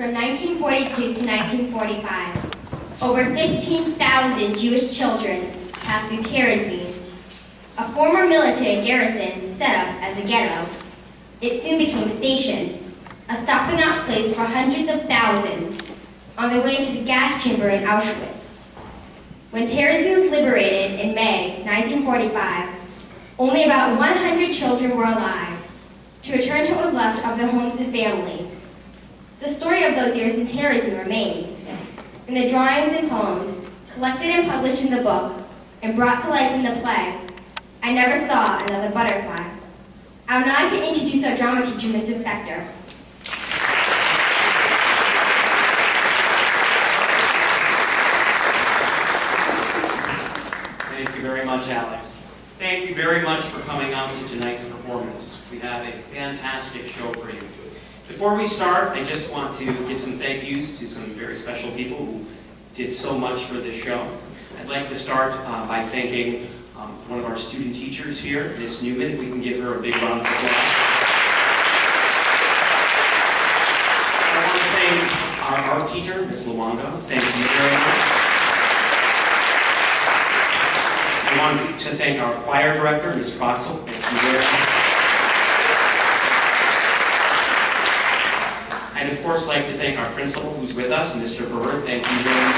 From 1942 to 1945, over 15,000 Jewish children passed through Terezin, a former military garrison set up as a ghetto. It soon became a station, a stopping-off place for hundreds of thousands on their way to the gas chamber in Auschwitz. When Terezin was liberated in May 1945, only about 100 children were alive to return to what was left of their homes and families. The story of those years in Terezin remains in the drawings and poems collected and published in the book and brought to life in the play, I Never Saw Another Butterfly. I would now like to introduce our drama teacher, Mr. Spector. Thank you very much, Alex. Thank you very much for coming out to tonight's performance. We have a fantastic show for you. Before we start, I just want to give some thank yous to some very special people who did so much for this show. I'd like to start by thanking one of our student teachers here, Miss Newman, if we can give her a big round of applause. I want to thank our art teacher, Miss Luongo. Thank you very much. I want to thank our choir director, Ms. Troxel. Thank you very much. I'd of course like to thank our principal who's with us, Mr. Burr. Thank you very much.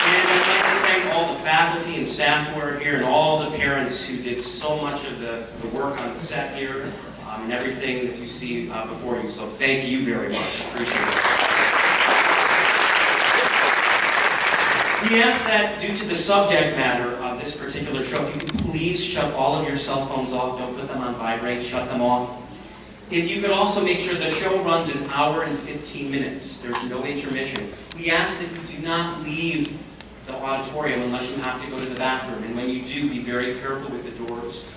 And I'd like to thank all the faculty and staff who are here and all the parents who did so much of the work on the set here and everything that you see before you. So thank you very much. Appreciate it. We ask that due to the subject matter of this particular show, if you could please shut all of your cell phones off. Don't put them on vibrate. Shut them off. If you could also make sure the show runs an hour and 15 minutes. There's no intermission. We ask that you do not leave the auditorium unless you have to go to the bathroom. And when you do, be very careful with the doors.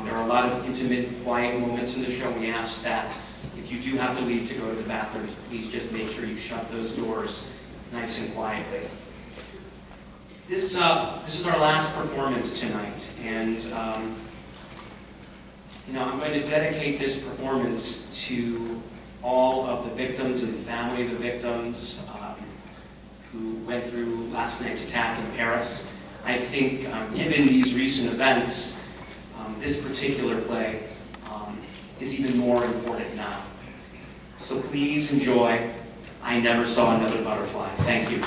There are a lot of intimate, quiet moments in the show. We ask that if you do have to leave to go to the bathroom, please just make sure you shut those doors nice and quietly. This is our last performance tonight, and I'm going to dedicate this performance to all of the victims and the family of the victims who went through last night's attack in Paris. I think, given these recent events, this particular play is even more important now. So please enjoy I Never Saw Another Butterfly. Thank you.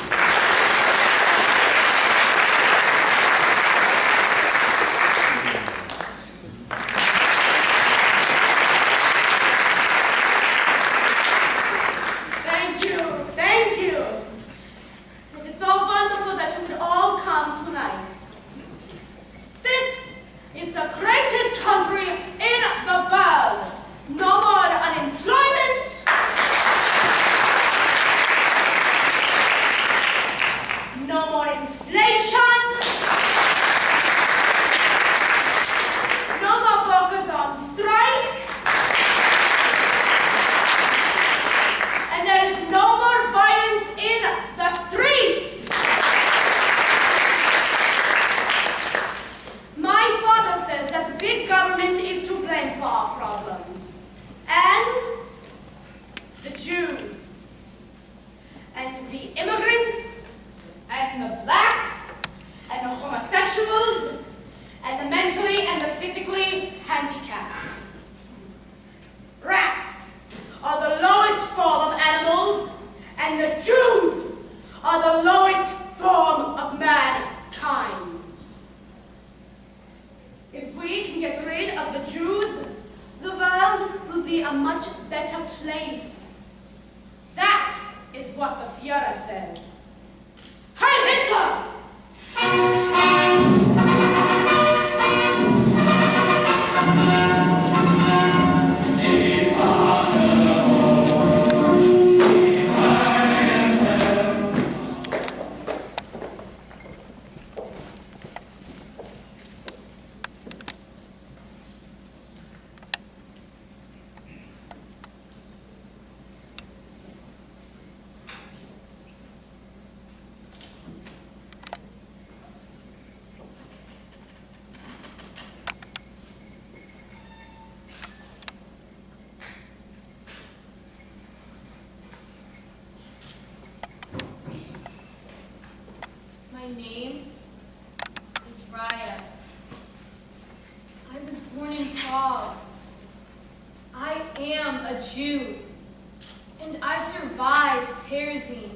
Raya. I was born in Prague. I am a Jew, and I survived Terezin.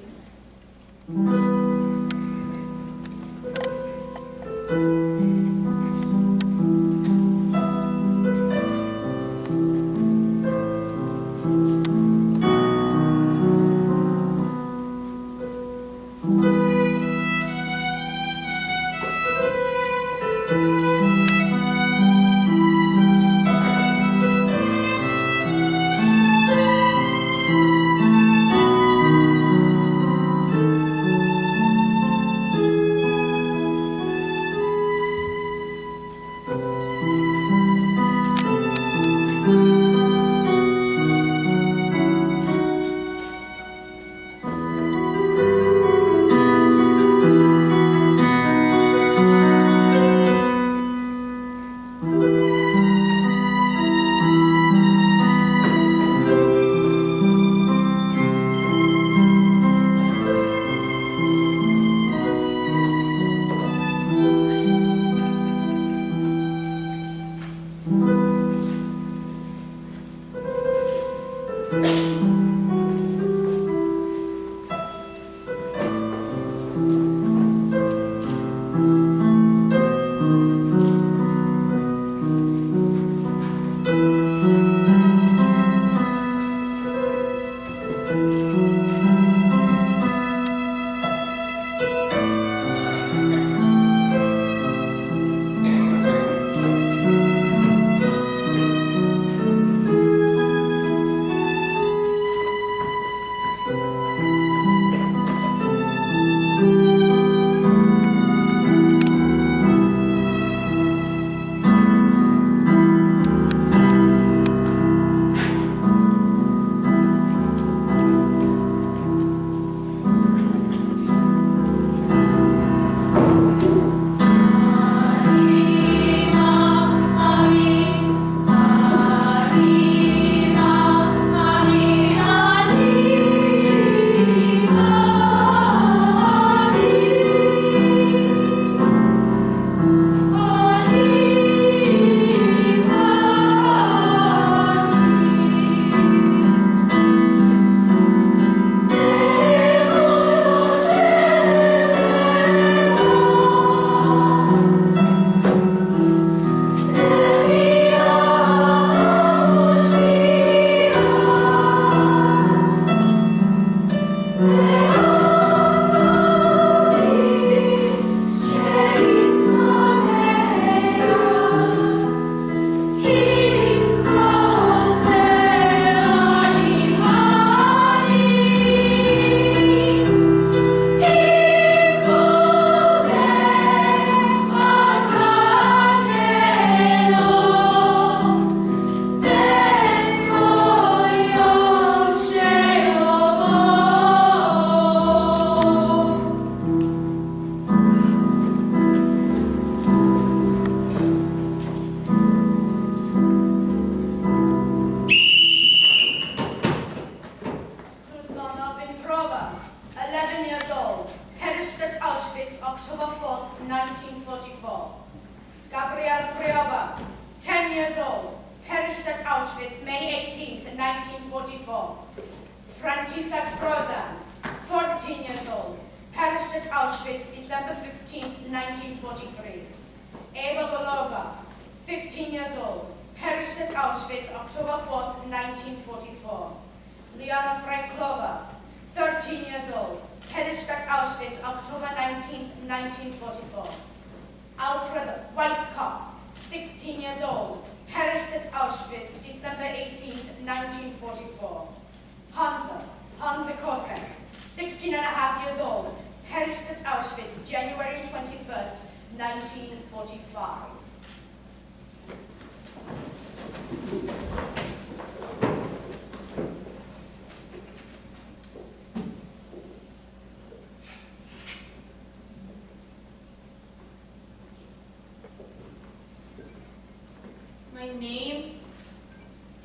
My name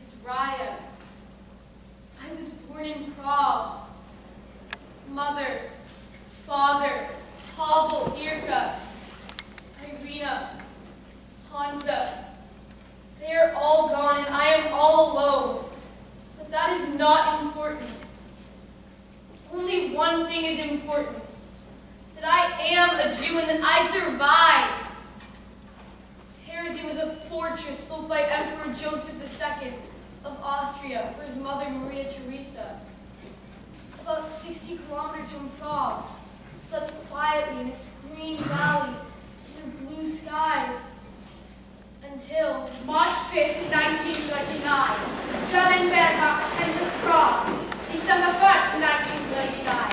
is Raya. I was born in Prague. Mother, father, Pavel, Irka, Irina. Regina, Hansa. They are all gone and I am all alone. But that is not important. Only one thing is important. That I am a Jew and that I survived. Terezin was a fortress built by Emperor Joseph II of Austria for his mother Maria Theresa. About 60 kilometers from Prague, it slept quietly in its green valley under blue skies. Until March 5th, 1939, German Wehrmacht entered Prague. December 1st, 1939,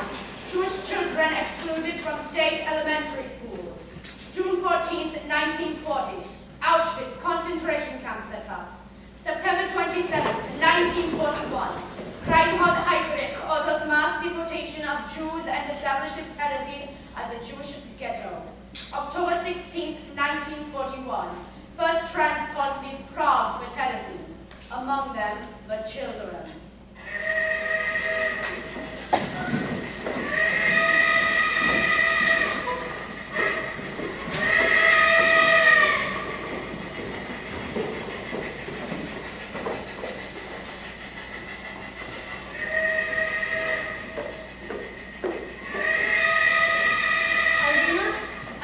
Jewish children excluded from state elementary school. June 14th, 1940, Auschwitz concentration camp set up. September 27th, 1941, Reinhard Heydrich orders mass deportation of Jews and establishes Terezin as a Jewish ghetto. October 16th, 1941, first transport leave Prague for Terezin. Among them were children.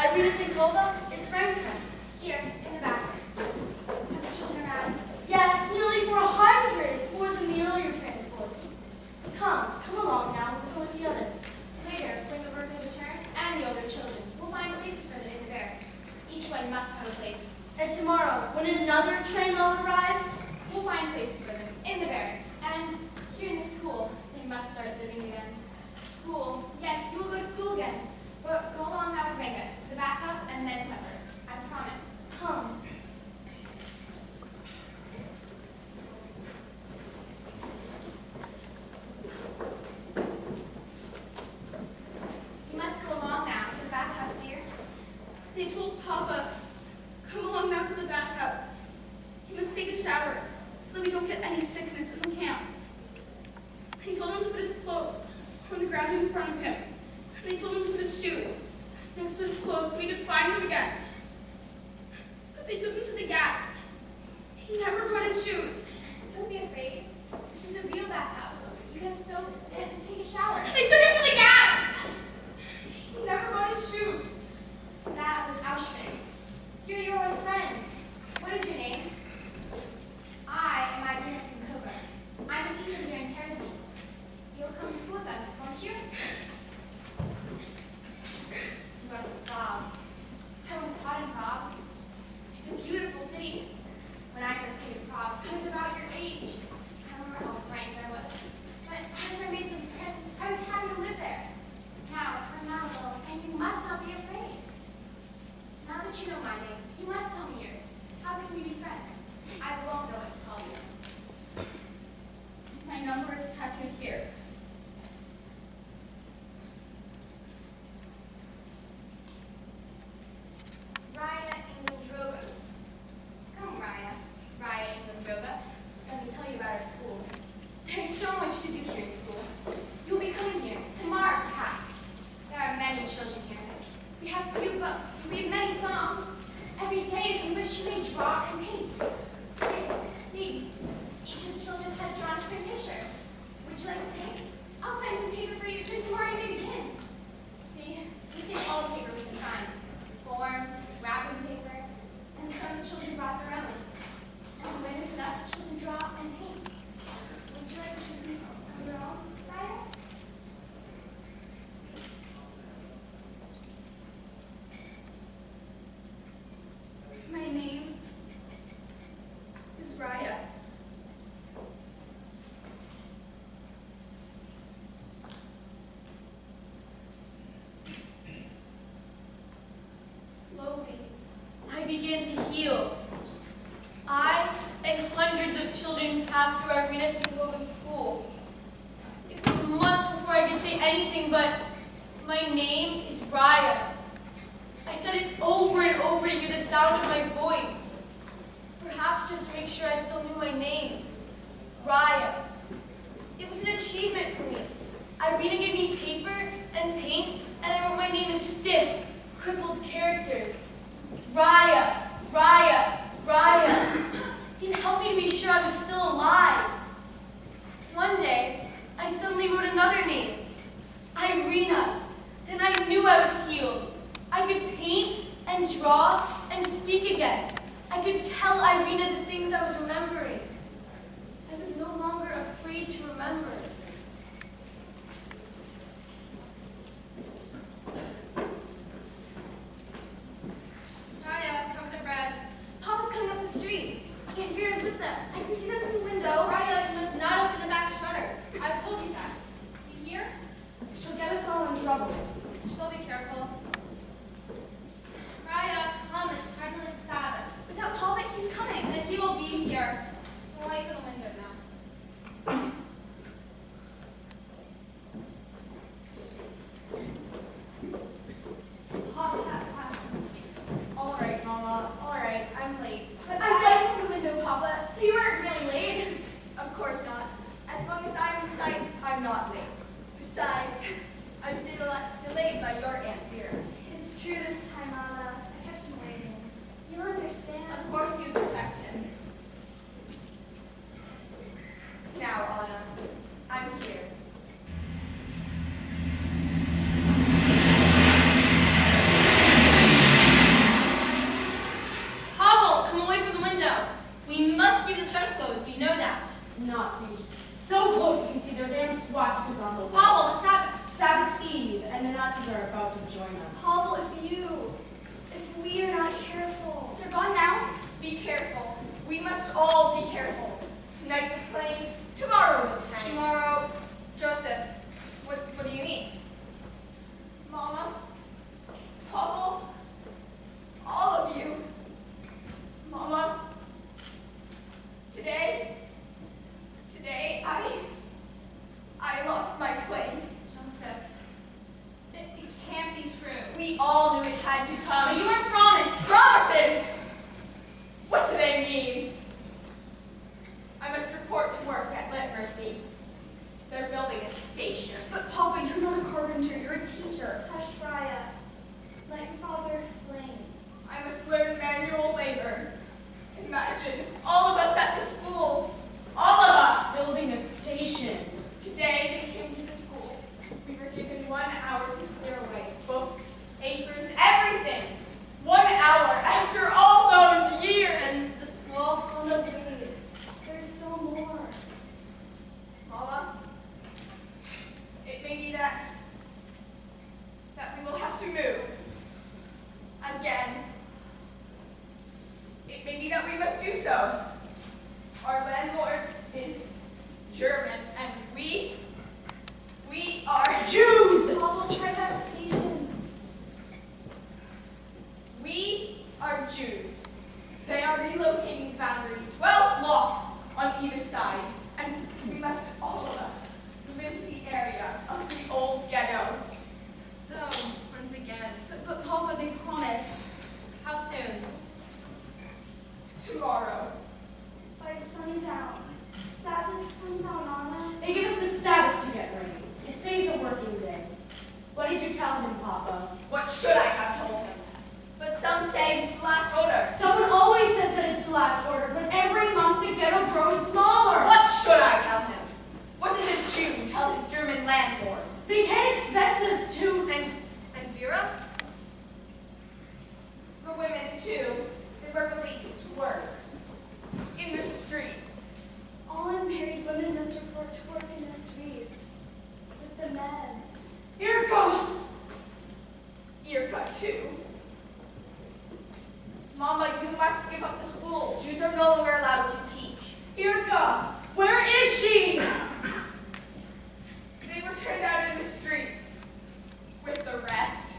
Irina Sinkova, it's Franklin. Here, in the back. Have the children around? Yes, nearly 400, more than the earlier transports. Come along now, we'll go with the others. Later, when the workers return, and the older children, we'll find places for them in the barracks. Each one must have a place. And tomorrow, when another trainload arrives, we'll find places for them in the barracks. And here in the school, they must start living again. School, yes, you will go to school again. But go along now with Ranga, to the bathhouse and then supper. I promise. Come. You must go along now to the bathhouse, dear. They told Papa, come along now to the bathhouse. He must take a shower so that we don't get any sickness in the camp. He told him to put his clothes on the ground in front of him. And they told him to put his shoes next to his clothes so we could find him again. But they took him to the gas. He never brought his shoes. Don't be afraid. This is a real bathhouse. You can still take a shower. They took him to the gas! He never brought his shoes. That was Auschwitz. You're your old friends. What is your name? I am Irina Sinkova. I'm a teacher here in Terezin. You'll come to school with us, won't you? You are from Prague. I was taught in Prague. It's a beautiful city. When I first came to Prague, I was about your age. I remember how frightened I was. But after I made some friends, I was happy to live there. Now, I'm not alone, and you must not be afraid. Now that you know my name, you must tell me yours. How can we be friends? I won't know what to call you. My number is tattooed here. Raya Ingildrova. Come, Raya. Raya Ingildrova. Let me tell you about our school. There's so much to do here at school. You'll be coming here tomorrow, perhaps. There are many children here. We have few books. We have many songs. Every day in which you may draw and paint. Here, see. Each of the children has drawn a spring picture. Would you like to paint? I'll find some paper for you, and tomorrow you may begin. See, we save all the paper we can find. Forms, wrapping paper, and some children brought their own. And when there's enough, children draw and paint. Would you like to choose of your own, Raya? My name is Raya. slowly, I began to heal. I and hundreds of children passed through Irina Sinkova's school. It was months before I could say anything but, my name is Raya. I said it over and over to hear the sound of my voice. Perhaps just to make sure I still knew my name. Raya. It was an achievement for me. Irina gave me paper and paint, and I wrote my name in stiff, crippled characters. Raya, Raya, Raya. It helped me be sure I was still alive. One day, I suddenly wrote another name, Irina. Then I knew I was healed. I could paint and draw and speak again. I could tell Irina the things I was remembering. I was no longer afraid to remember. Raya, cover the bread. Papa's coming up the street. Aunt Vera's with them. I can see them from the window. Raya, you must not open the back shutters. I've told you that. Do you hear? She'll get us all in trouble. She'll be careful. Raya, come. It's time to leave the Sabbath. Without Papa, he's coming. And he will be here. We'll wait for the window now. Papa at last. All right, Mama. All right, I'm late. But I saw you from the window, Papa, so you weren't really late. Of course not. As long as I'm in sight, I'm not late. Besides, I was delayed by your Aunt Vera. It's true this time, Mama. I kept him waiting. You understand. Of course you protect him. Now, Anna, I'm here. Pavel, come away from the window. We must keep the shutters closed. Do you know that? Nazis. So close you can see their damn swastikas on the wall. Pavel, the Sabbath. Sabbath Eve, and the Nazis are about to join us. Pavel, if we are not careful. They're gone now. Be careful. We must all be careful. Tonight the planes, tomorrow the tanks. Tomorrow, Joseph, what do you mean? Mama, Pavel, all of you. Mama, today I lost my place. Joseph, it can't be true. We all knew it had to But come. you were promised. Promises! What do they mean? I must report to work at Let Mercy. They're building a station. But Papa, you're not a carpenter, you're a teacher. Hush, Raya. Let your father explain. I must learn manual labor. Imagine all of us at the school. All of us! Building a station. Today they came to the school. We were given 1 hour to clear away books, papers, everything. 1 hour after all those years. And the school? Oh no, wait. There's still more. Mama, it may be that we will have to move. Again. It may be that we must do so. Our landlord is German, and we are Jews! Papa, try to have patience. We are Jews. They are relocating the boundaries, 12 blocks on either side, and we must, all of us, move into the area of the old ghetto. So, once again. But Papa, they promised. How soon? Tomorrow. By sundown. Sabbath sundown, Anna. They give us the Sabbath to get ready. It saves a working day. What did you tell him, Papa? What should I have told him? But some say it's the last order. Someone always says that it's the last order, but every month the ghetto grows smaller. What should I tell him? What does a Jew tell his German landlord? They can't expect us to. And Vera? The women, too, they were released to work in the streets. All unmarried women must report to work in the streets. With the men. Irka! Irka, too. Mama, you must give up the school. Jews are no longer allowed to teach. Irka, where is she? They were turned out in the streets with the rest.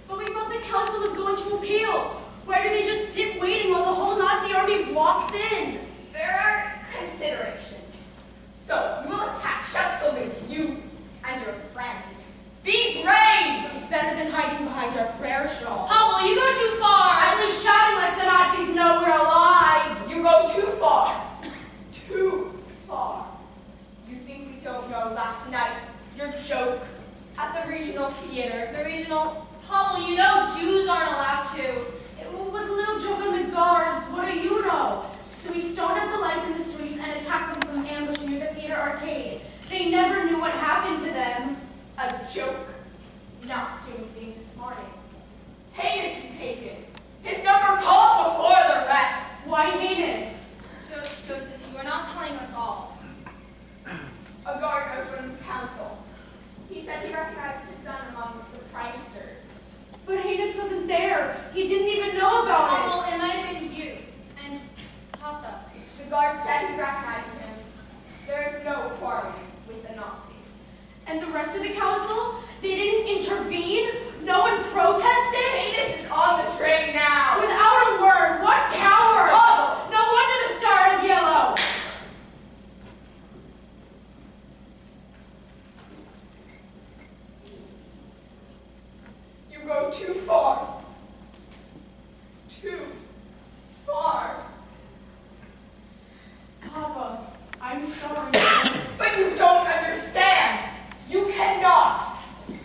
But we thought the council was going to appeal. Why do they just sit waiting while the whole Nazi army walks in? There are considerations. So, you will attack Schutzlovitz, you and your friends. Be brave! It's better than hiding behind our prayer shawl. Pavel, you go too far. At least shouting lets the Nazis know we're alive. You go too far. Too far. You think we don't know last night? Your joke at the regional theater. The regional. Pavel, you know Jews aren't allowed to. It a joke. Not soon seen this morning. Haynes was taken. His number called before the rest. Why Haynes? Joseph, you are not telling us all. A guard goes from council. He said he recognized his son among the pranksters. But Haynes wasn't there. He didn't even know about Well, it. it might have been you. And Papa. The guard said he recognized him. There is no quarreling with the Nazi. And the rest of the council? They didn't intervene? No one protested? Haynes is on the train now. Without a word, what cowards! Oh! No wonder the star is yellow! You go too far. Too far. Papa, I'm sorry. But you don't understand. You cannot.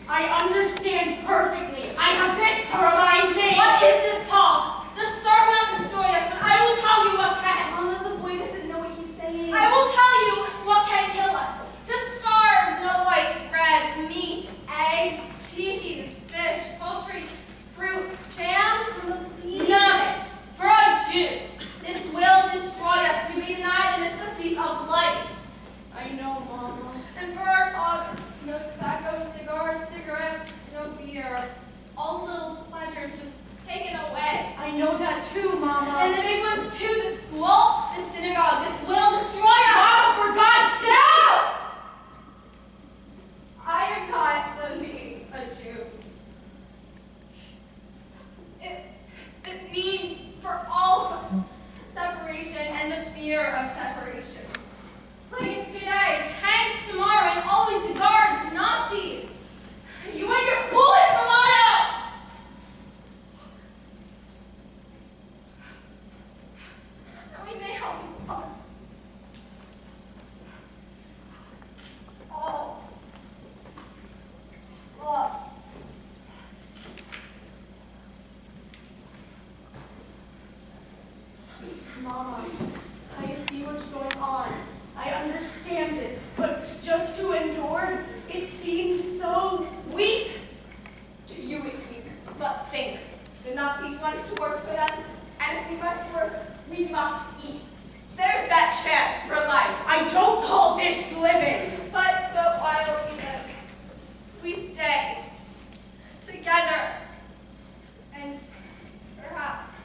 I understand perfectly. I have this to remind me. What is this talk? The star cannot destroy us, but I will tell you what can. Mama, the boy doesn't know what he's saying. I will tell you what can kill us. To starve, no white bread, meat, eggs, cheese, fish, poultry, fruit, jam, none of it. For a Jew, this will destroy us to be denied the necessities of life. I know, Mama. And for our father, no tobacco, cigars, cigarettes, no beer. All little pleasures just taken away. I know that too, Mama. And the big ones too, the school, the synagogue, this will destroy us. Mama, for God's sake! I am not done being a Jew. It means for all of us, separation and the fear of separation. Planes today, tanks tomorrow, and always the guards, Nazis. You and your foolish bravado! And we may help you lost. All lost. Mama, I see what's going on. I understand it, but just to endure, it seems so Weak. To you it's weak. But think. The Nazis want us to work for them. And if we must work, we must eat. There's that chance for life. I don't call this living. But while we live, we stay together, and perhaps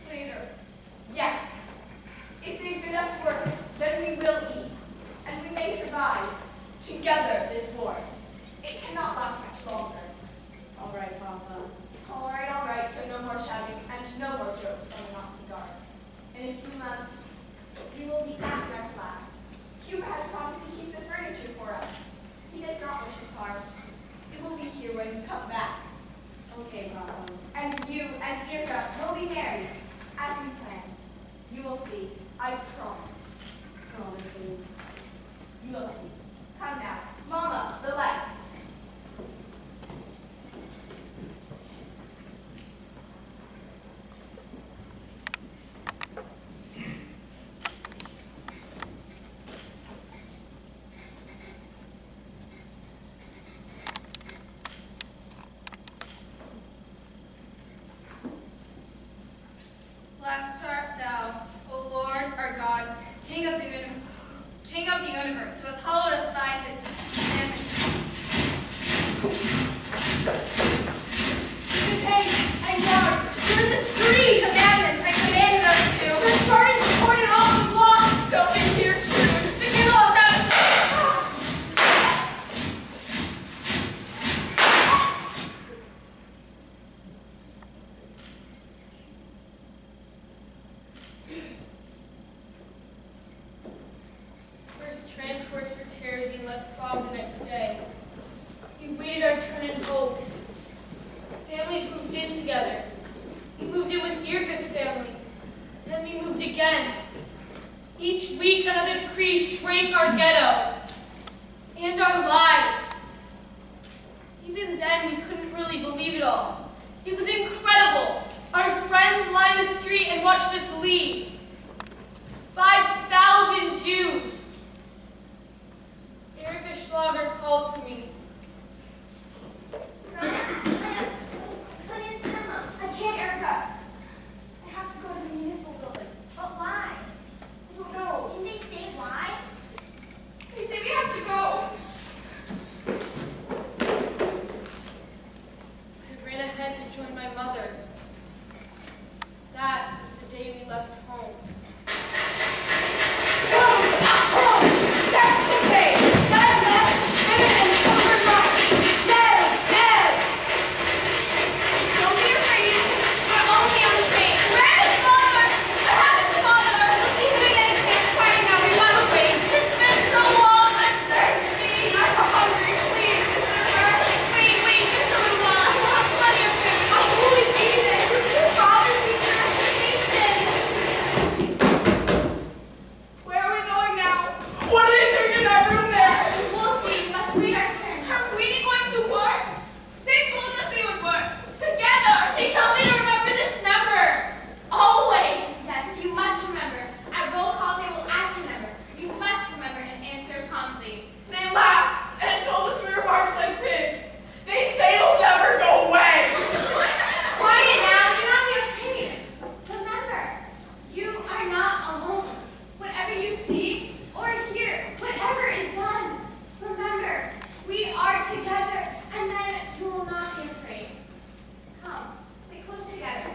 later. Yes. If they bid us work, then we will eat. And we may survive together this war. It cannot last much longer. All right, Papa. All right, so no more shouting and no more jokes on the Nazi guards. In a few months, we will be back in our flat. Cuba has promised to keep the furniture for us. He does not wish us harm. It will be here when you come back. Okay, Papa. And you and Irka will be married, as we planned. You will see. I promise. Promises. You will see. Come now. Mama, the lights. Blessed art thou, O Lord our God, King of the universe, who has hallowed us by his commandments. The tank and guard, they're in the street. Commandments, I commanded us to. They're starting to turn it off the block. They'll be here soon. To kill us out. First transports for terrorism left Prague the next day. We waited our turn in hope. Families moved in together. We moved in with Irka's family. Then we moved again. Each week another decree shrank our ghetto and our lives. Even then we couldn't really believe it all. It was incredible. Our friends lined the street and watched us leave. 5,000 Jews. Erika Schlager called to me. left home. Children at home! Start quickly! Men, women, and children march! Schnell! Schnell! Don't be afraid. We're only on the train. Where is Father? What happened to Father? Is he doing anything quiet now? We must wait. It's been so long. I'm thirsty. I'm hungry. Please, is there bread? Wait, just a little while. I have plenty of food. Will we be there? Will Father be there? Patience. Where are we going now? What are they doing in that room there? We'll see. We must wait our turn. Are we going to work? They told us we would work together. They told me to remember this number. Always. Yes, you must remember. At roll call, they will ask your number. You must remember and answer promptly. They laughed and told us we were marks like pigs. They say it'll never go away. Quiet now. Do not be afraid. Remember, you are not alone. Whatever you see or hear, whatever is done, remember, we are together, and then you will not be afraid. Come, sit close together.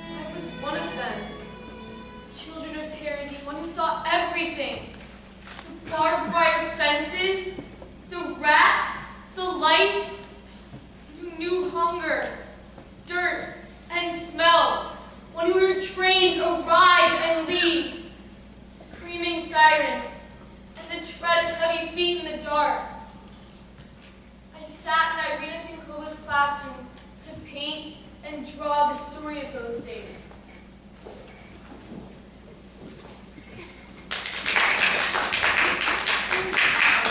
I was one of them. Children of Terezin, one who saw everything. The barbed wire fences, the rats, the lice. You knew hunger, dirt, and smells. One who heard trains arrive and leave, screaming sirens, and the tread of heavy feet in the dark. I sat in Irina Sinkova's classroom to paint and draw the story of those days.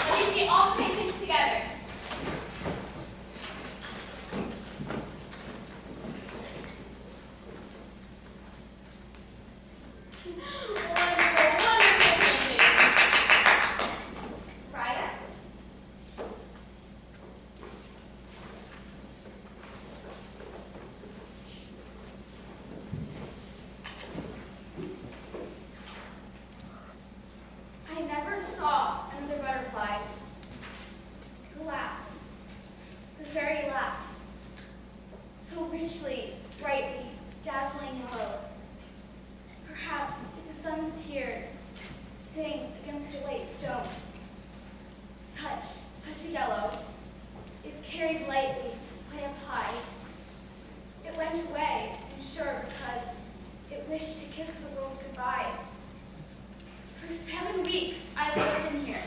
Let me see all the paintings together. Wonderful paintings. Raya? I never saw another butterfly. The last, the very last, so richly, brightly, dazzling yellow. Perhaps if the sun's tears sing against a white stone, such a yellow is carried lightly way up high. It went away, I'm sure, because it wished to kiss the world goodbye. For 7 weeks, I lived in here,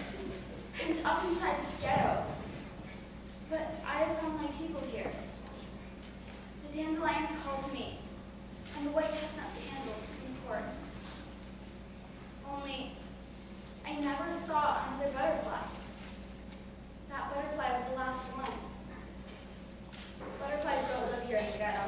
and up inside this ghetto. But I have found my people here. The dandelions call to me, and the white chestnut candles in court. Only, I never saw another butterfly. That butterfly was the last one. Butterflies don't live here in the ghetto.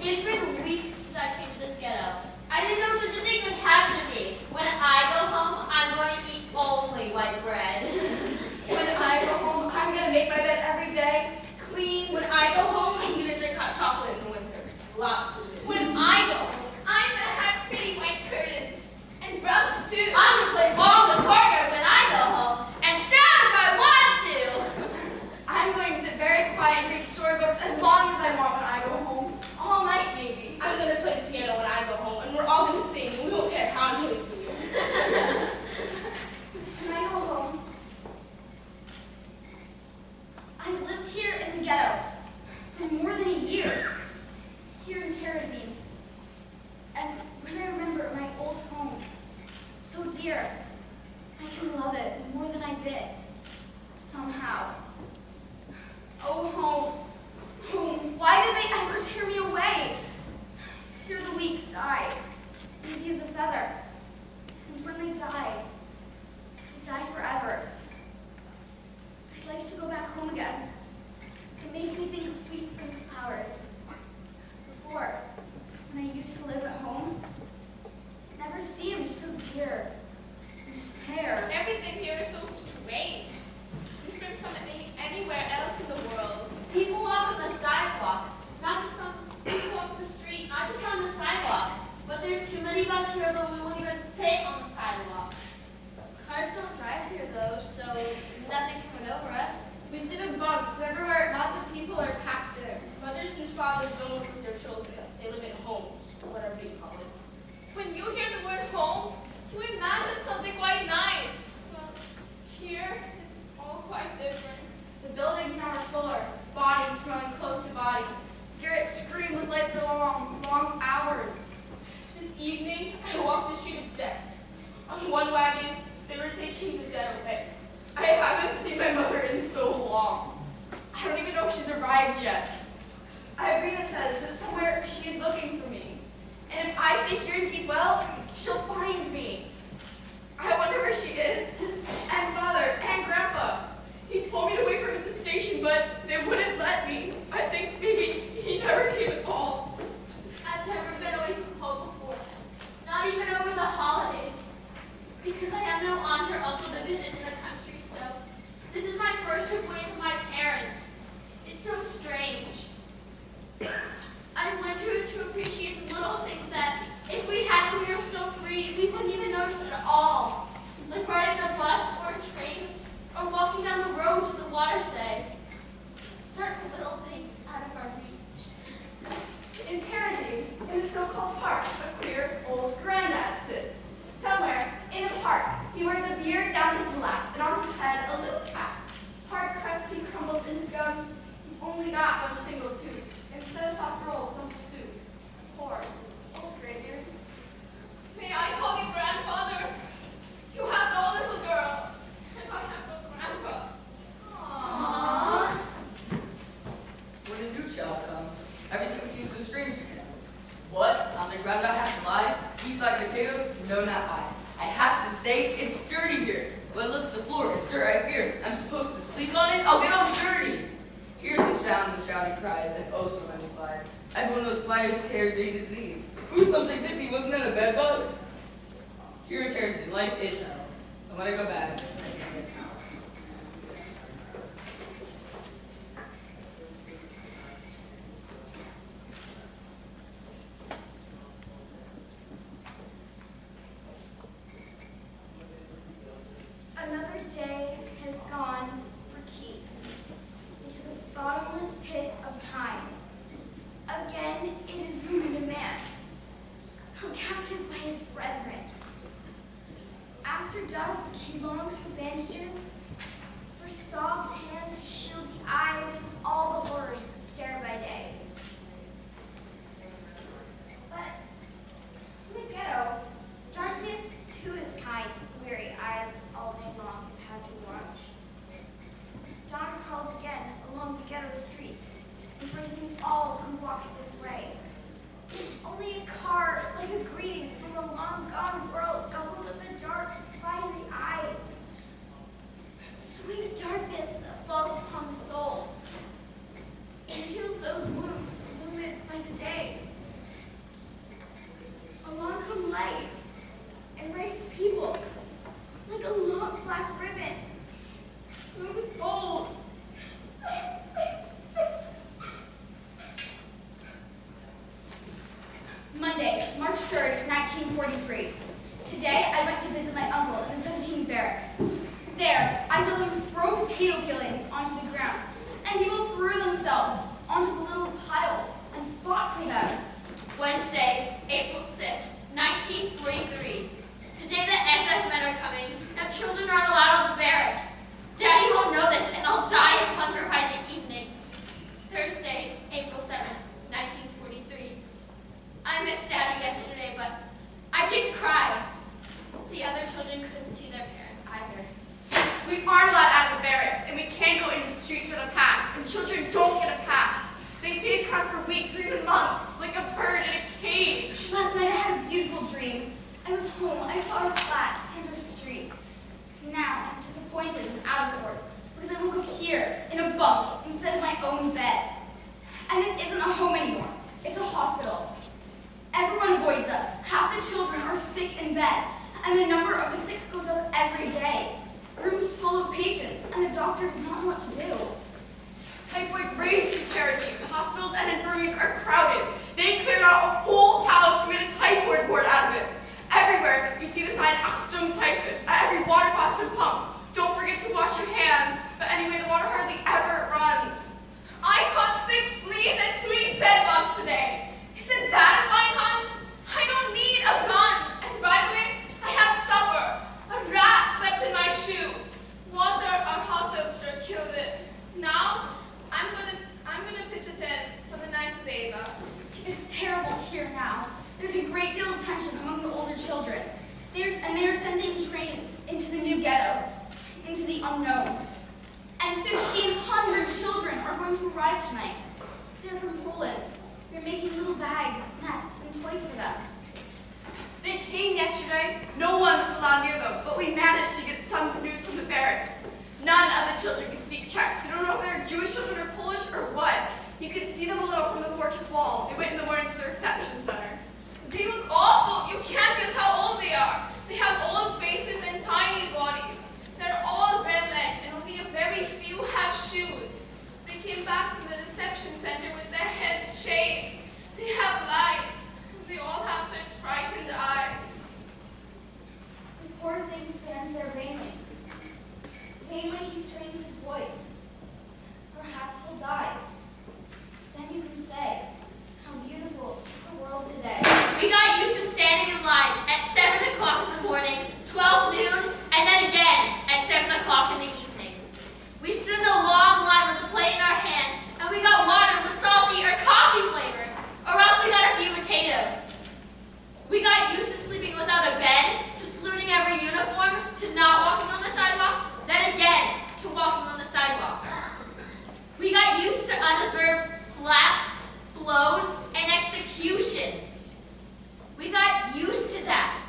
It's been weeks since I came to this ghetto. I didn't know such a thing could happen to me. When I go home, I'm going to eat only white bread. When I go home, I'm gonna make my bed every day, clean. When I go home, I'm gonna drink hot chocolate in the winter. Lots of it. When I go home, I'm gonna have pretty white curtains. And rugs too. I'm going to play ball in the courtyard when I go home and shout if I want to. I'm going to sit very quiet and read storybooks as long as I want when I go home. All night, maybe. I'm gonna play the piano when I go home, and we're all gonna sing, and we won't care how noisy we are. When I go home, I've lived here in the ghetto for more than a year, here in Terezin. And when I remember my old home, so dear, I can love it more than I did, somehow. again. It makes me think of sweet spring flowers. Before, when I used to live at home, it never seemed so dear and fair. Everything here is so strange. Different from anywhere else in the world. People walk on the sidewalk, not just on people walk the street, not just on the sidewalk. But there's too many of us here that we won't even fit on the sidewalk. Cars don't drive here though, so nothing coming over us. We sit in bunks everywhere. Lots of people are packed in. Mothers and fathers don't live with their children. They live in homes, or whatever you call it. When you hear the word home, you imagine something quite nice. But here, it's all quite different. The buildings now are fuller, bodies smelling close to body. Garrett screamed with light for long hours. This evening, I walked the street of death. On one wagon, they were taking the dead away. I haven't seen my mother in so long. I don't even know if she's arrived yet. Irina says that somewhere she is looking for me. And if I stay here and keep well, she'll find me. I wonder where she is. And Father and Grandpa. He told me to wait for him at the station, but they wouldn't let me. I think maybe he never came at all. I've never been away from home before, not even over the holidays, because I have no aunt or uncle to visit in the country, so this is my first trip away from my parents. It's so strange. I've learned to appreciate the little things that, if we had when we were still free, we wouldn't even notice it at all. Like riding a bus or a train, or walking down the road to the watershed. Such little things out of our reach. In Terrazine, in the so-called park, a queer old granddad sits. Somewhere in a park, he wears a beard down his lap, and on his head a little cap. Hard crusty crumbles in his gums. He's only got one single tooth, instead of soft rolls on the soup. Poor old graybeard. May I call you grandfather? You have no little girl, and I have no grandpa. Aww. When a new child comes, everything seems so strange to him. What? On the ground I have to lie? Eat like potatoes? No, not I. I have to stay. It's dirty here. But look at the floor. It's dirt right here. I'm supposed to sleep on it? I'll get all dirty. Here's the sounds of shouting cries and oh so many flies. I have one of those spiders who carry the disease. Ooh, something bit me. Wasn't that a bed bug? Here in Terrazine, life is hell. And when I go back, I can't get out. Another day has gone for keeps into the bottomless pit of time. Again, it is rooted a man, held captive by his brethren. After dusk, he longs for bandages, for soft hands to shield the eyes from all the horrors that stare by day. But in the ghetto, darkness too is kind to the weary eyes that all day long have had to watch. Dawn calls again along the ghetto streets, embracing all who walk this way. Only a car, like a greeting from a long-gone world, gobbles up the dark, fiery eyes. Sweet darkness that falls upon the soul. It heals those wounds illumined by the day. Along come light, embrace people, like a long black ribbon, filled with gold. Monday, March 3rd, 1943. Today, I went to visit my uncle in the 17th Barracks. There, I saw them throw potato peelings onto the ground, and people threw themselves onto the little piles and fought for them. Wednesday, April 6, 1943. Today the SF men are coming. Now children aren't allowed on the barracks. Daddy won't know this, and I'll die of hunger by the evening. Thursday, April 7, 1943. I missed Daddy yesterday, but I didn't cry. The other children couldn't see their parents either. We aren't allowed out of the barracks, and we can't go into the streets with a pass, and children don't get a pass. They stay as cats for weeks or even months, like a bird in a cage. Last night I had a beautiful dream. I was home, I saw our flat and our street. Now I'm disappointed and out of sorts, because I woke up here in a bunk instead of my own bed. And this isn't a home anymore. It's a hospital. Everyone avoids us. Half the children are sick in bed, and the number of the sick goes up every day. Rooms full of patients, and the doctor does not know what to do. Typhoid raged in Terrazine. The hospitals and infirmaries are crowded. They cleared out a whole house and made a typhoid ward out of it. Everywhere, you see the sign Achtung Typhus at every water faucet pump. Don't forget to wash your hands. But anyway, the water hardly ever runs. I caught 6 fleas and 3 bedbugs today. Isn't that a fine hunt? I don't need a gun. And by the way, I have supper. A rat slept in my shoe. Walter, our house elster, killed it. Now, I'm gonna pitch a tent for the night with Ava. It's terrible here now. There's a great deal of tension among the older children. They are sending trains into the new ghetto, into the unknown. And 1,500 children are going to arrive tonight. They're from Poland. They're making little bags, nets, and toys for them. They came yesterday. No one was allowed near them, but we managed to get some news from the barracks. None of the children can speak Czech, so I don't know if they're Jewish children or Polish or what. You can see them a little from the fortress wall. They went in the morning to the reception center. They look awful. You can't guess how old they are. They have old faces and tiny bodies. They're all red-legged, and only a very few have shoes. They came back from the reception center with their heads shaved. They have lice. They all have such frightened eyes. The poor thing stands there vainly. Vainly he strains his voice. Perhaps he'll die. Then you can say, how beautiful is the world today. We got used to standing in line at 7 o'clock in the morning, 12 noon, and then again at 7 o'clock in the evening. We stood in a long line with a plate in our hand, and we got water with salty or coffee flavored, or else we got a few potatoes. We got used to sleeping without a bed, to saluting every uniform, to not walking on the sidewalks, then again to walking on the sidewalk. We got used to undeserved slaps, blows, and executions. We got used to that.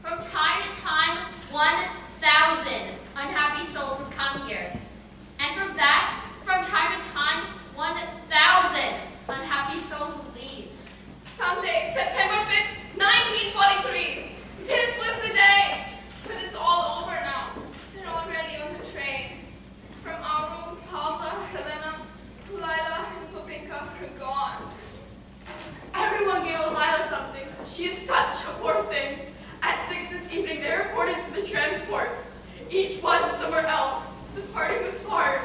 From time to time, 1,000 unhappy souls would come here. And from that, from time to time, 1,000 unhappy souls would leave. Sunday, September 5th, 1943. This was the day. But it's all over now. They're already on the train. From our room, Pavla, Helena, Lila, and Popinka are gone. Everyone gave Lila something. She is such a poor thing. At 6 this evening, they reported for the transports. Each one somewhere else. The parting was hard.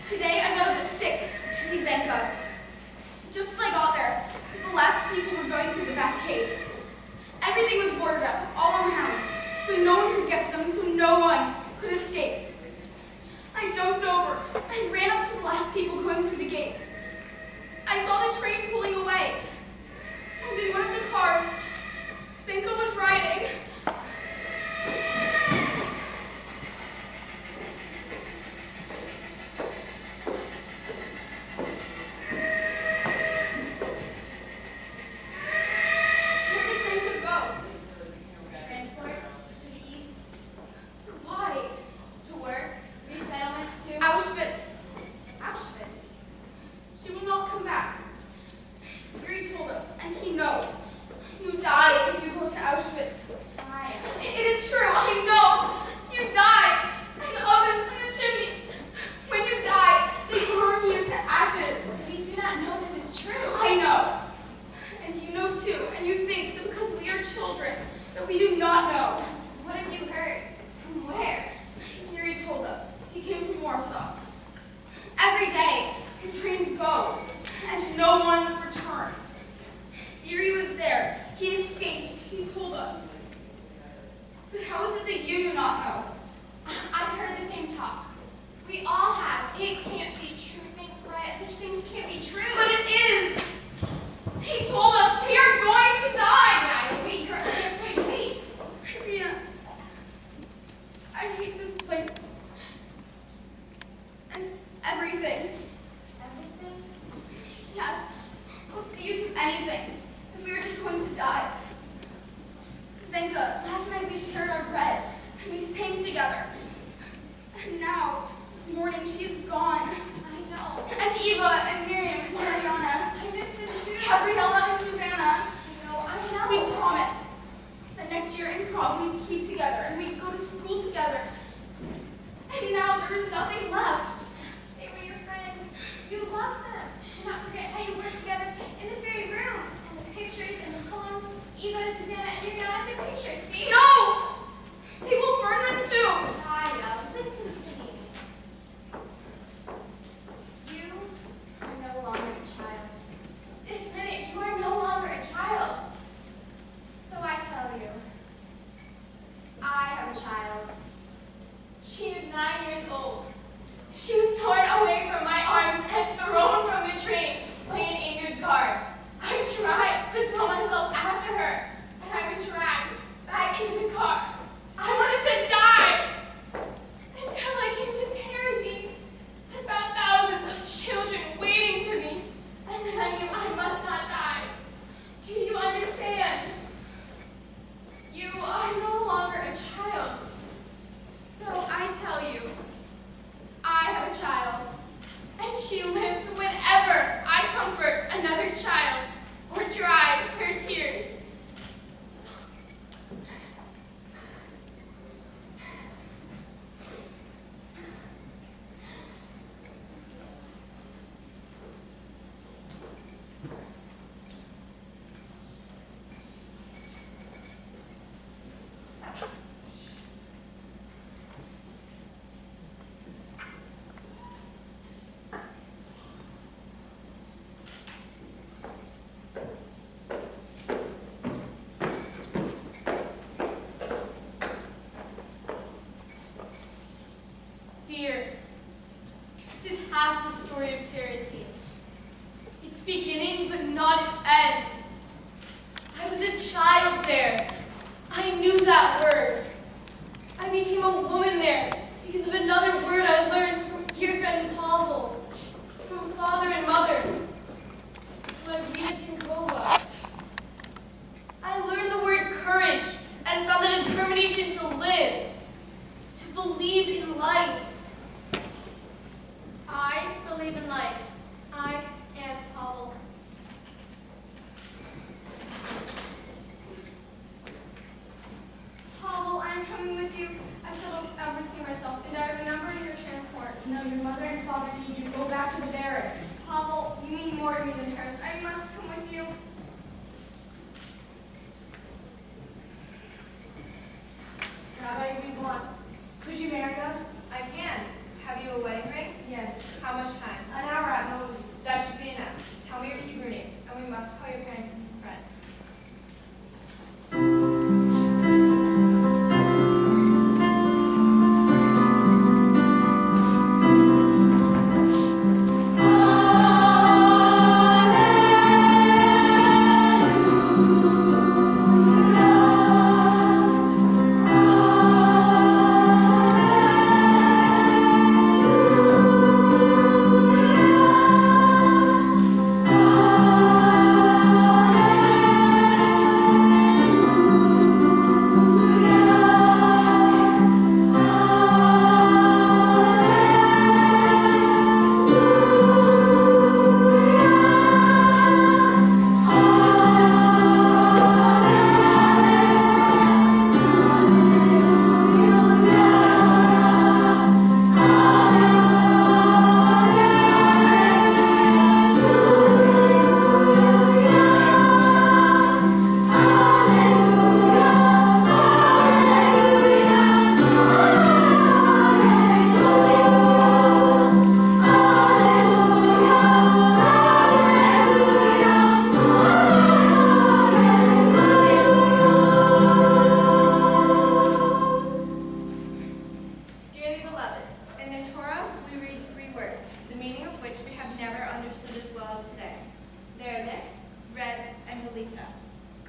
Today I got up at 6 to see Zenka. Just as I got there, the last people were going through the back gates. Everything was boarded up all around, so no one could get to them, so no one could escape. I jumped over and ran up to the last people going through the gates. I saw the train pulling away, and in one of the cars, Zenka was riding. Auschwitz. go, and no one returned. Theory was there. He escaped. He told us. But how is it that you do not know? I've heard the same talk. We all have. It can't be true. Right? Such things can't be true. But it is. He told us we are going to die. Wait, wait. Irina, I hate this place. And everything. Everything? Yes. What's the use of anything if we were just going to die? Zenka, last night we shared our bread and we sang together. And now, this morning, she's gone. I know. And Eva and Miriam and Mariana. I miss them too. Gabriella and Susanna. I know. We promised that next year in Prague we'd keep together and we'd go to school together. And now there is nothing left. They were your friends. You loved them. Do not forget how you worked together in this very room. And the pictures and the poems. Eva, Susanna, and you're not the pictures, see? No! They will burn them too. Aya, listen to me. You are no longer a child. This minute, you are no longer a child. So I tell you, I have a child. She is 9 years old. She was torn away from my arms and thrown from the train by an angered guard. I tried to throw myself after her, and I was dragged back into the car. I wanted to die until I came to Terezin. I found thousands of children waiting for me, and then I knew I must not die. Do you understand? You are no longer a child. So I tell you, I have a child, and she lives whenever I comfort another child or dry her tears. Fear. This is half the story of Terezin. Its beginning, but not its end. I was a child there. I knew that word. I became a woman there because of another word I learned from Girka and Pavel, from father and mother, from Irina Tinkova. I learned the word courage and found the determination to live, to believe in life. I believe in life. I am Pavel. Pavel, I'm coming with you. I settled everything myself, and I remember your transport. No, your mother and father need you. Go back to the barracks. Pavel, you mean more to me than parents. I must come with you. Rabbi, we want. Could you marry us? I can. Have you a wedding ring? Yes. How much time? An hour at most. That should be enough. Tell me your Hebrew names, and we must call your parents and some friends. Alleluia.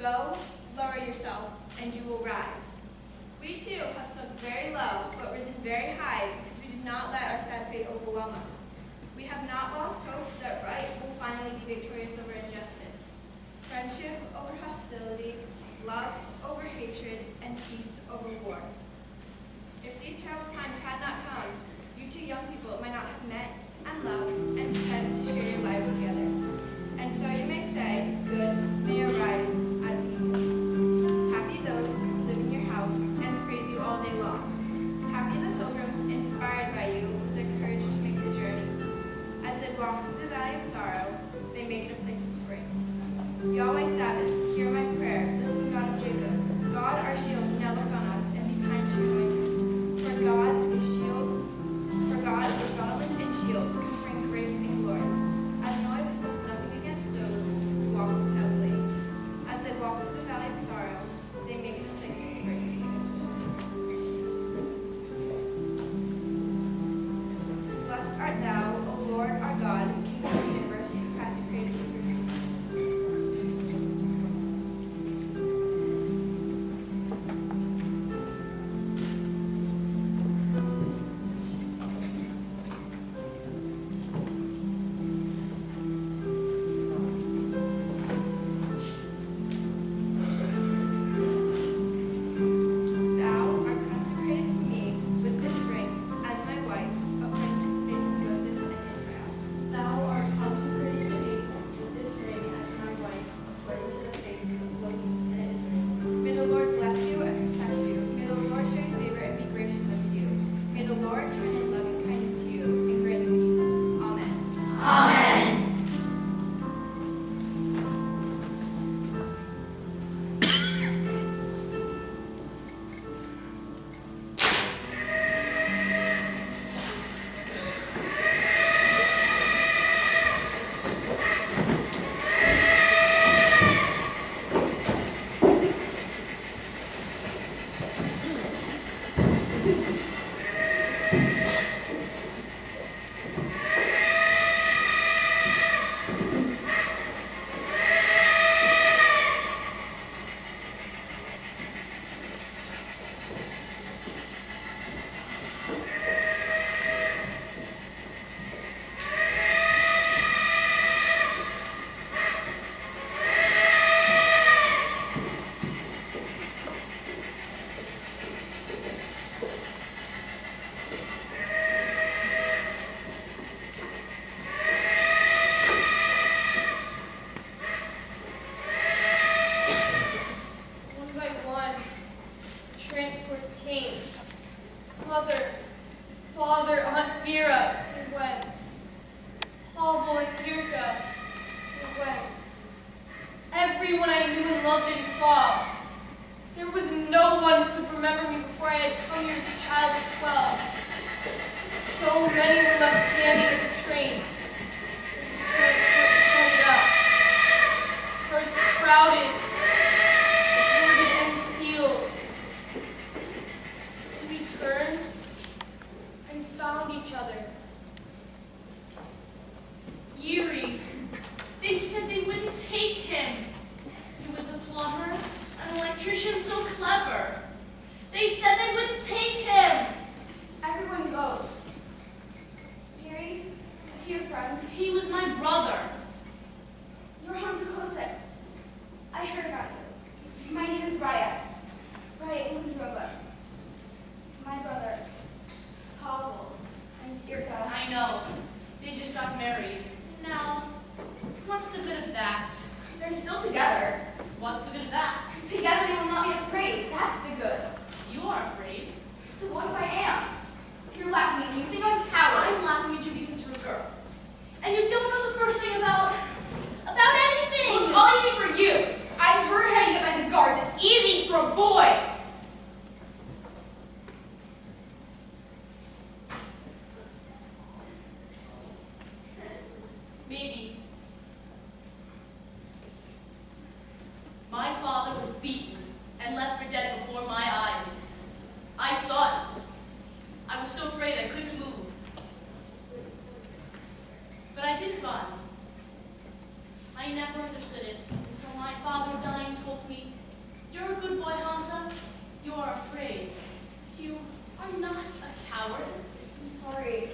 Go, lower yourself, and you will rise. We too have sunk very low, but risen very high because we did not let our sad fate overwhelm us. We have not lost hope that right will finally be victorious over injustice. Friendship over hostility, love over hatred, and peace over war. If these terrible times had not come, you two young people might not have met and loved and decided to share your lives together. And so you may say, good may arise out of evil. Happy those who live in your house and praise you all day long. Happy the pilgrims inspired by you with the courage to make the journey. As they walk through the valley of sorrow, they make it a place of spring. Yahweh Sabbath, hear my prayer, listen God of Jacob. God our shield, now look on us and be kind to your anointed. For God is God and shield, conferring grace and glory. Adonai withholds nothing against those who walk without blame. As they walk through the valley of sorrow, they make it a place of spring. Blessed art thou, O Lord our God, King of the universe, who hast created the earth. I never understood it until my father dying told me, "You're a good boy, Hansa. You are afraid. You are not a coward." I'm sorry.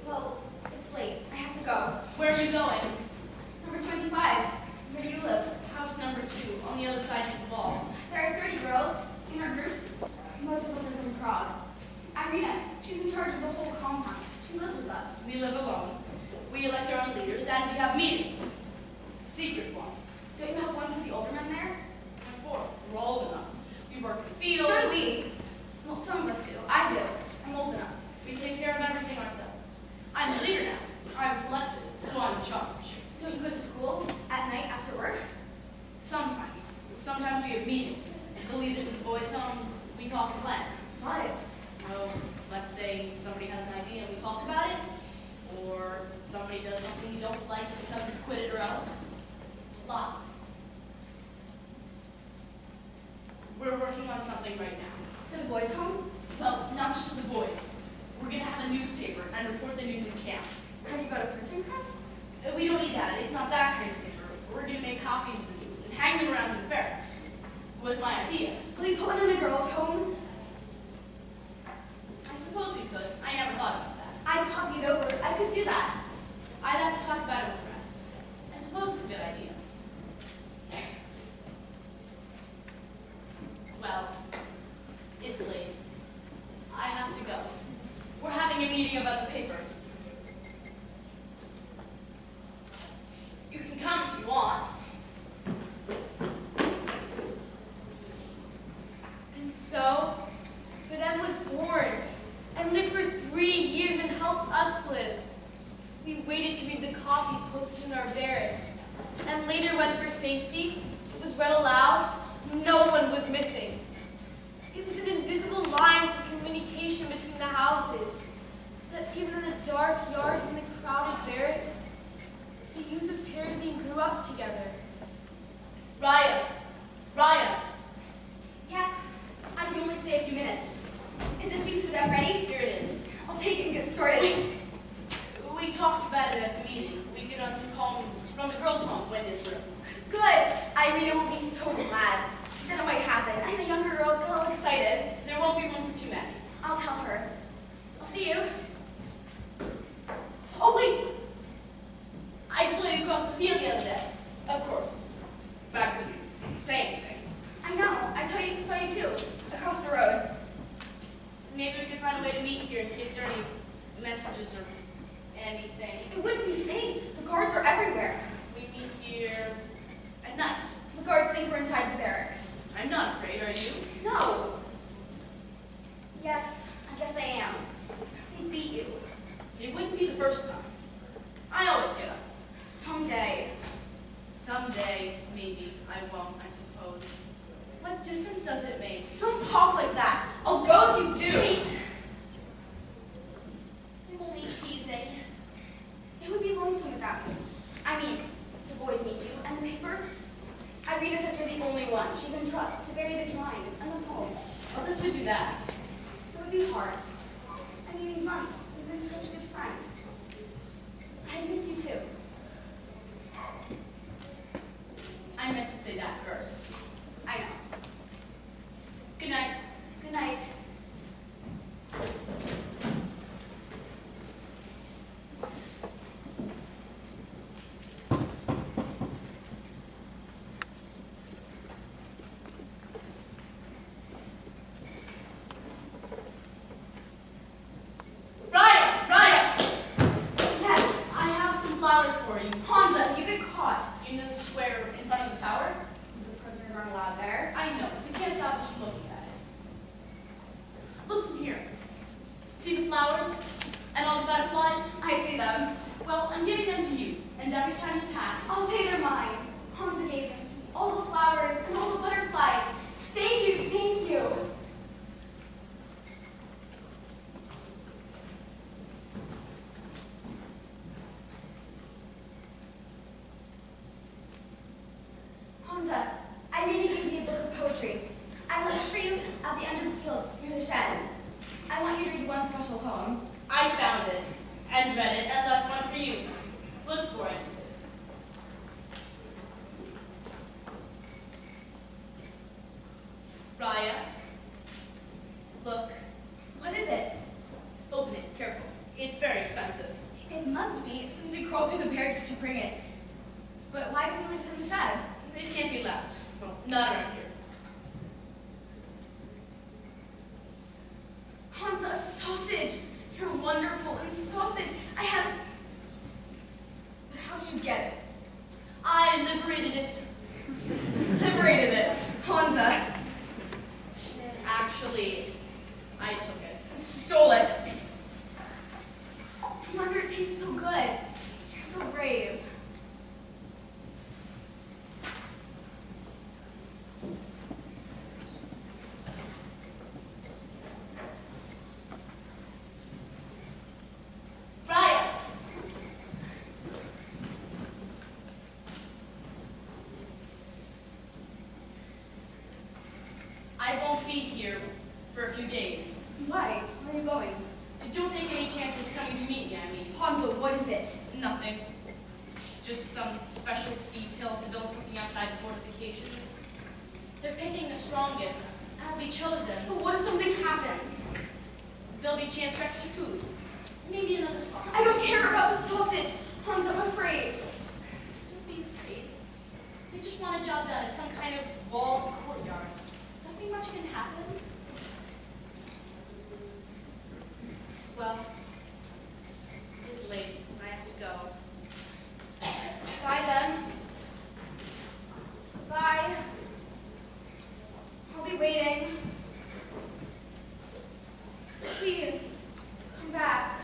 Well, it's late. I have to go. Where are you going? Number 25. Where do you live? House number 2, on the other side of the wall. There are 30 girls in our group. Most of us are from Prague. Irina, she's in charge of the whole compound. She lives with us. We live alone. We elect our own leaders, and we have meetings. Secret ones. Don't you have one for the older men there? And 4. We're old enough. We work in the fields. So do we. Well, some of us do. I do. I'm old enough. We take care of everything ourselves. I'm the leader now. I was elected, so I'm in charge. Don't you go to school at night after work? Sometimes. Sometimes we have meetings. The leaders of the boys' homes, we talk and plan. What? Oh, let's say somebody has an idea and we talk about it, or somebody does something we don't like and we tell them to quit it or else. Lots of things. We're working on something right now. For the boys' home? Well, not just for the boys. We're going to have a newspaper and report the news in camp. Have you got a printing press? We don't need that. It's not that kind of paper. We're going to make copies of the news and hang them around in the barracks. It was my idea. Will you put one in the girls' home? I suppose we could. I never thought about that. I copied over. I could do that. I'd have to talk about it with the rest. I suppose it's a good idea. Well, it's late. I have to go. We're having a meeting about the paper. You can come if you want. And so, Fidem was born and lived for 3 years and helped us live. We waited to read the copy posted in our barracks, and later when for safety, it was read aloud, no one was missing. It was an invisible line for communication between the houses, so that even in the dark yards and the crowded barracks, the youth of Terezin grew up together. Raya! Raya! Yes. I can only stay a few minutes. Is this week's food ready? Here it is. I'll take it and get started. We talked about it at the meeting. We could run some poems from the girls' home in this room. Good. Irina will be so glad. She said it might happen, and the younger girls got all excited. There won't be room for too many. I'll tell her. I'll see you. Oh, wait! I saw you across the field the other day. Of course. But I couldn't say anything. I know. I saw you too. Across the road. Maybe we could find a way to meet here in case there are any messages or anything. It wouldn't be safe. The guards are everywhere. We meet here at night. The guards think we're inside the barracks. I'm not afraid, are you? No. Yes, I guess I am. They beat you. It wouldn't be the first time. I always get up. Someday. Someday, maybe, I won't, I suppose. What difference does it make? Don't talk like that. I'll go if you do. Wait. I'm only teasing. It would be lonesome without you. I mean, the boys need you, and the paper. Irina says you're the only one she can trust to bury the drawings and the poems. Others would do that. It would be hard. I mean, these months, we've been such good friends. I miss you too. I meant to say that first. I know. Good night. Good night. Raya! Raya! Yes, I have some flowers for you. Hansa, if you get caught. You know the square in front of the tower? The prisoners aren't allowed there. I know. We can't stop us from looking at it. Look from here. See the flowers? And all the butterflies? I see them. Well, I'm giving them to you. And every time you pass, I'll say they're mine. Hansa gave them to me. All the flowers and all the butterflies. Thank you, thank you. Hansa, Irina gave me a book of poetry. I left it for you at the end of the field, near the shed. I want you to read one special poem. I found it, and read it, and left one for you. Look for it. It must be, since you crawled through the barracks to bring it. But why didn't you leave it in the shed? It can't be left. Well, not around here. Hansa, a sausage! You're wonderful, and sausage, I have... But how did you get it? I liberated it. Liberated it. Hansa. Actually, I took it. Stole it. No wonder it tastes so good. You're so brave. Raya! I won't be here for a few days. Why? Where are you going? Don't take any chances coming to meet me, I mean. Hanzo, what is it? Nothing. Just some special detail to build something outside the fortifications. They're picking the strongest. I'll be chosen. But what if something happens? There'll be a chance for extra food. Maybe another sausage. I don't care about the sausage. Hanzo, I'm afraid. Don't be afraid. They just want a job done at some kind of walled courtyard. Nothing much can happen. Well, it's late. I have to go. Bye then. Bye. I'll be waiting. Please, come back.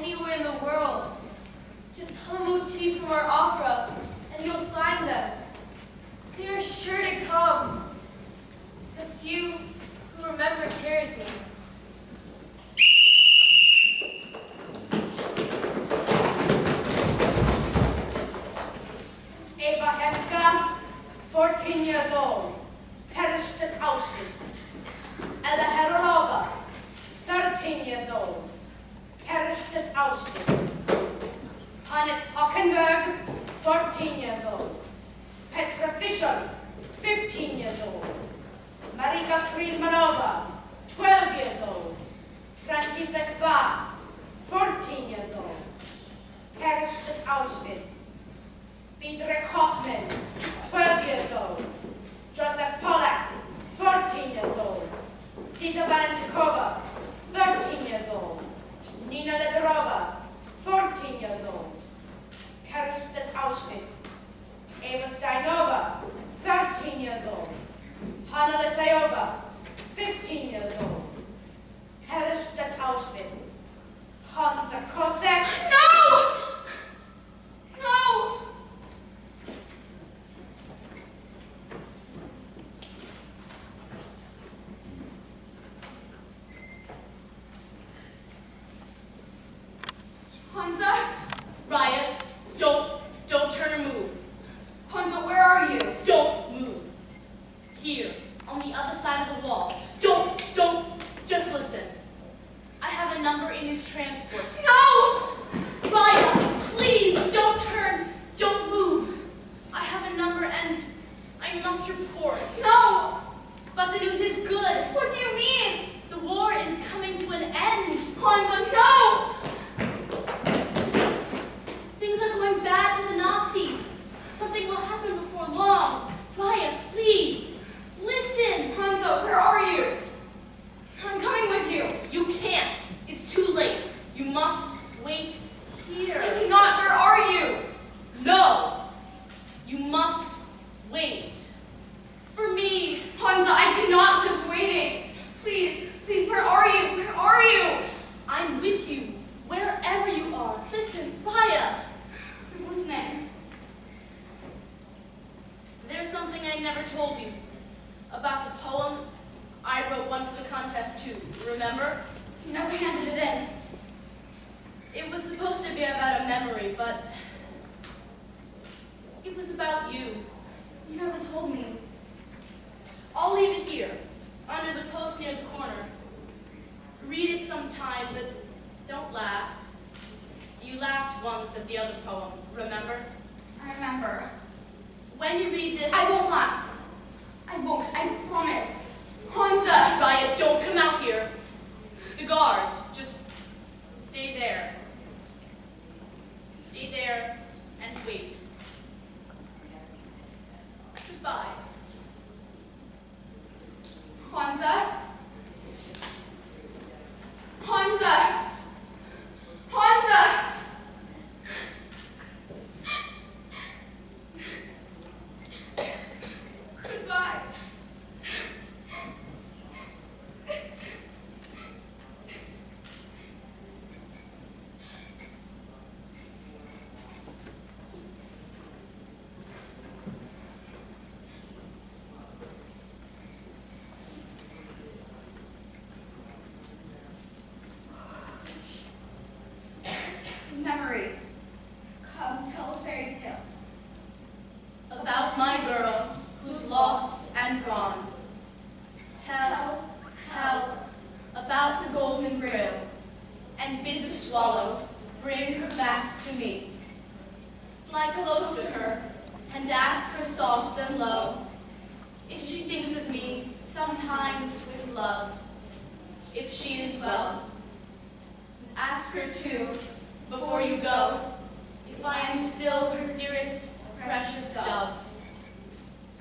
anywhere in the world. Just hum motifs from our opera, and you'll find them. They are sure to come. The few who remember Terezin. Eva Heska, 14 years old, perished at Auschwitz. Ella Herolova, 13 years old, perished at Auschwitz. Hannes Hockenberg, 14 years old. Petra Fischer, 15 years old. Marika Friedmanova, 12 years old. Franciszek Bas, 14 years old, perished at Auschwitz. Pietrek Hoffman, 12 years old. Joseph Pollack, 14 years old. Tita Valentikova, 13 years old. Nina Ledorova, 14 years old, perished at Auschwitz. Eva Steinova, 13 years old. Hanna Lesayova, 15 years old, perished at Auschwitz. Hansa Kosek. No! No! Hansa, Riot, don't turn or move. Hansa, where are you? Don't move. Here, on the other side of the wall. Don't, just listen. I have a number in his transport. No! Riot, please, don't turn, don't move. I have a number and I must report. No! But the news is good. What do you mean? The war is coming to an end. Hansa, no! Things are going bad for the Nazis. Something will happen before long. Raya, please, listen. Hansa, where are you? I'm coming with you. You can't. It's too late. You must wait here. I cannot. Where are you? No. You must wait. For me. Hansa, I cannot live waiting. Please, where are you? Where are you? I'm with you, wherever you are. Listen, Raya. I'm listening. There's something I never told you about the poem. I wrote one for the contest too, remember? You never handed it in. It was supposed to be about a memory, but it was about you. You never told me. I'll leave it here, under the post near the corner. Read it sometime, but don't laugh. You laughed once at the other poem, remember? I remember. When you read this... I won't laugh. I won't, I promise. Hansa! Riot, don't come out here. The guards, just stay there. Stay there and wait. Goodbye. Hansa? Hansa! Hansa! Goodbye. Memory. Come tell a fairy tale. About my girl who's lost and gone. Tell about the golden grail, and bid the swallow bring her back to me. Fly close to her and ask her soft and low if she thinks of me sometimes with love, if she is well. And ask her too, before you go, if I am still her dearest, precious dove.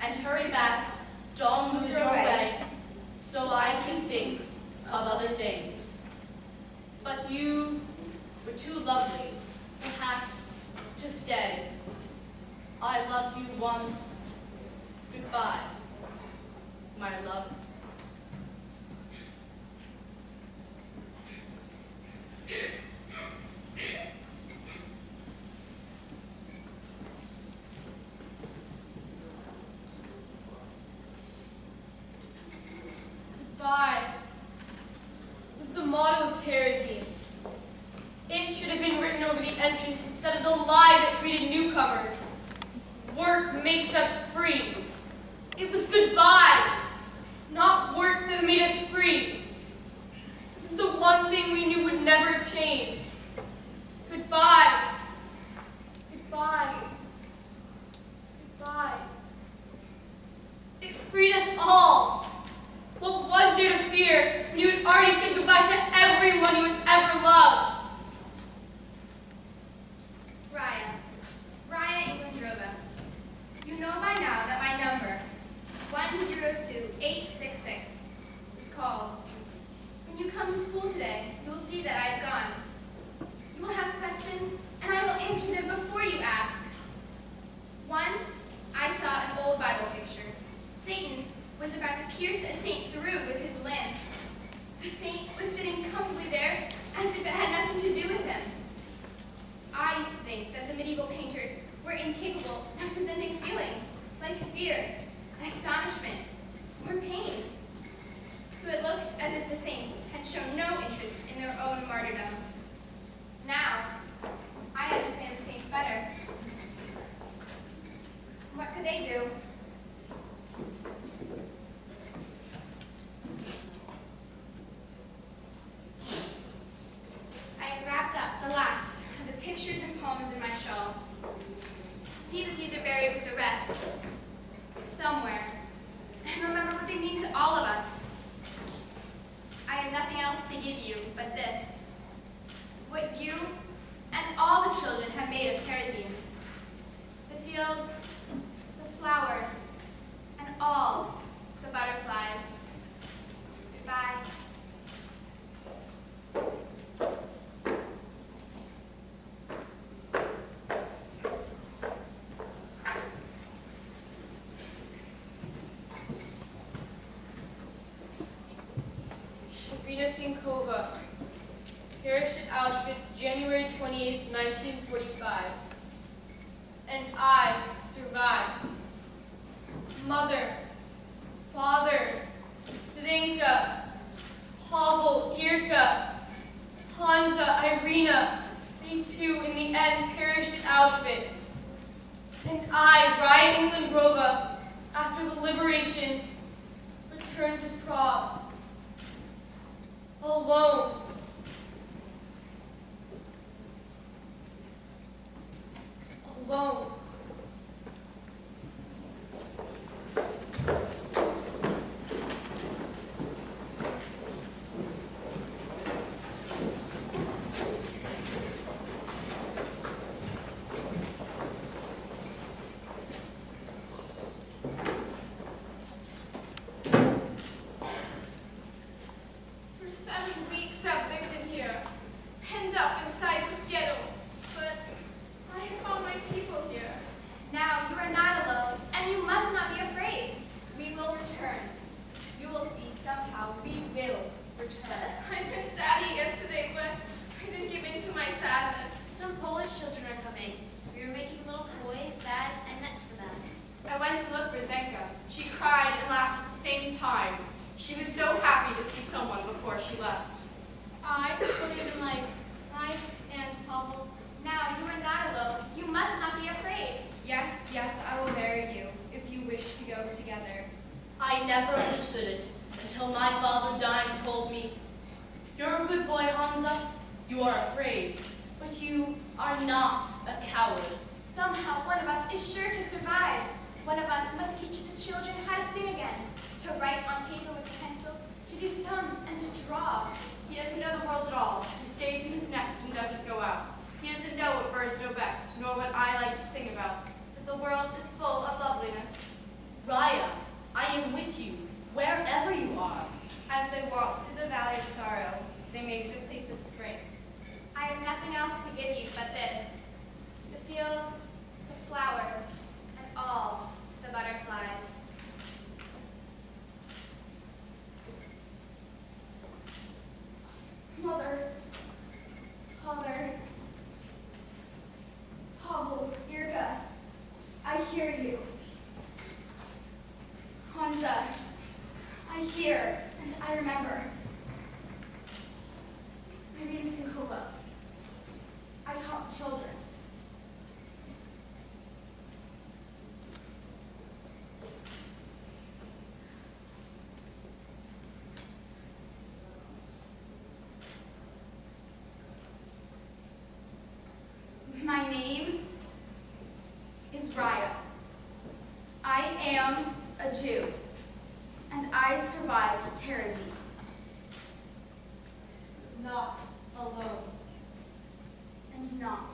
And hurry back, don't lose your way, so I can think of other things. But you were too lovely, perhaps, to stay. I loved you once. Goodbye, my love. entrance instead of the lie that greeted newcomers. Work makes us free. It was goodbye, not work, that made us free. It was the one thing we knew would never change. Goodbye. Goodbye. Goodbye. It freed us all. What was there to fear when you had already said goodbye to everyone you had ever loved? Raya Englandrova. You know by now that my number, 102866, is called. When you come to school today, you will see that I have gone. You will have questions, and I will answer them before you ask. Once, I saw an old Bible picture. Satan was about to pierce a saint through with his lance. The saint was sitting comfortably there as if it had nothing to do with him. I used to think that the medieval painters were incapable of representing feelings like fear, astonishment, or pain. So it looked as if the saints had shown no interest in their own martyrdom. Now, I understand the saints better. What could they do? I have wrapped up the last of the pictures and poems in my shawl. See that these are buried with the rest, somewhere, and remember what they mean to all of us. I have nothing else to give you but this, what you and all the children have made of Terezin. The fields, the flowers, and all the butterflies. Goodbye. Frida Sinkova, perished at Auschwitz, January 28, 1945. And I survived. Mother, father, Zdenka, Pavel, Irka, Hansa, Irina, they too in the end perished at Auschwitz. And I, Raya Englandrova, after the liberation, returned to Prague. Alone. Alone. For 7 weeks I've lived in here, penned up inside this ghetto. But I have found my people here. Now you are not alone, and you must not be afraid. We will return. You will see somehow we will return. I missed Daddy yesterday, but I didn't give in to my sadness. Some Polish children are coming. We were making little toys, bags, and nets for them. I went to look for Zenka. She cried and laughed at the same time. She was so happy to see someone before she left. I believe in life. Life and Pavel. Now you are not alone. You must not be afraid. Yes, yes, I will marry you if you wish to go together. I never understood it until my father dying told me, "You're a good boy, Hansa. You are afraid, but you are not a coward." Somehow one of us is sure to survive. One of us must teach the children how to sing again, to write on paper with a pencil, to do sums, and to draw. He doesn't know the world at all, who stays in his nest and doesn't go out. He doesn't know what birds know best, nor what I like to sing about. But the world is full of loveliness. Raya, I am with you, wherever you are. As they walked through the valley of sorrow, they made the place of springs. I have nothing else to give you but this. The fields, the flowers, and all the butterflies. Mother, Father, Pavel, Irka, I hear you. Hansa, I hear and I remember. Irina Sinkova, I taught children. a Jew, and I survived Terezin. Not alone. And not